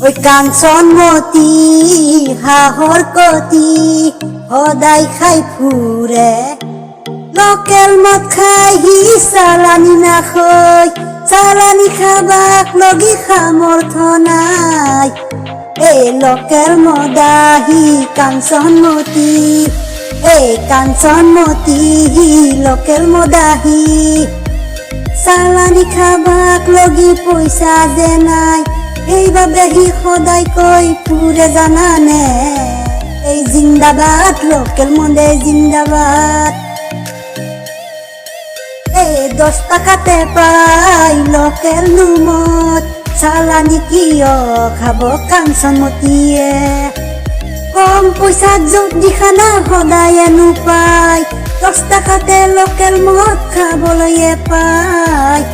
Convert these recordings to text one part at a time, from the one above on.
ওই কাঞ্চনমতী হাহর কতি সদায় খাই ফুৰে লোকেল মদ খাই সি চালানি নাখৈ চালানি খাবাক লগি সামৰ্থ নাই এই লোকেল মদাহি কাঞ্চনমতী এই কাঞ্চনমতী লোকেল মদাহি চালানি খাবাক লগি পইচা যে নাই এইভাবে সি সদায় কৈ ফুৰে জানানে এই জিন্দাবাদ লোকেল মদে জিন্দাবাদ এই 10 টাকাতে পাই লোকেল নুমত চালানি কিয় খাব কাঞ্চনমতীয়ে কম পইচাত যদি খানা সদায় নোপায় 10 টাকাতে লোকেল মদ খাবলৈয়ে পায়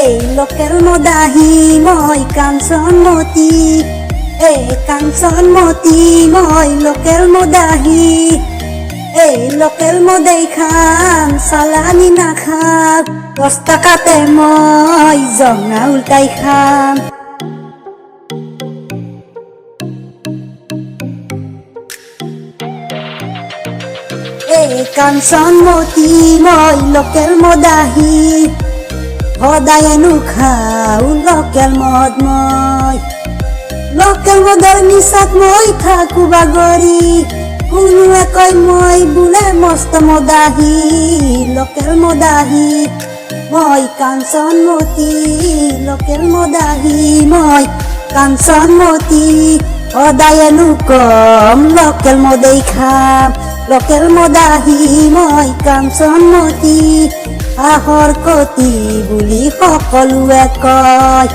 এই লোকেল মদাহি মই কাঞ্চনমতী এই কাঞ্চনমতী মই লোকেল মদাহি এই লোকেল মদেই খাম চালানি নাখাম 10 টাকাতে মই জঙা উল্টাই খাম এই কাঞ্চনমতী মই লোকেল মদাহি সদায় নোখাও লোকেল মদ মই লোকেল মদৰ নিচাত মই থাকো বাগৰি কোনোৱে কয় মই বোলে মস্ত মদাহি লোকেল মদাহি মই কাঞ্চনমতী লোকেল মদাহি মই কাঞ্চনমতী সদায় নোকম লোকেল মদেই খাম লোকেল মদাহি মই কাঞ্চনমতী হাহৰ কতি বুলি সকলোৱে কয়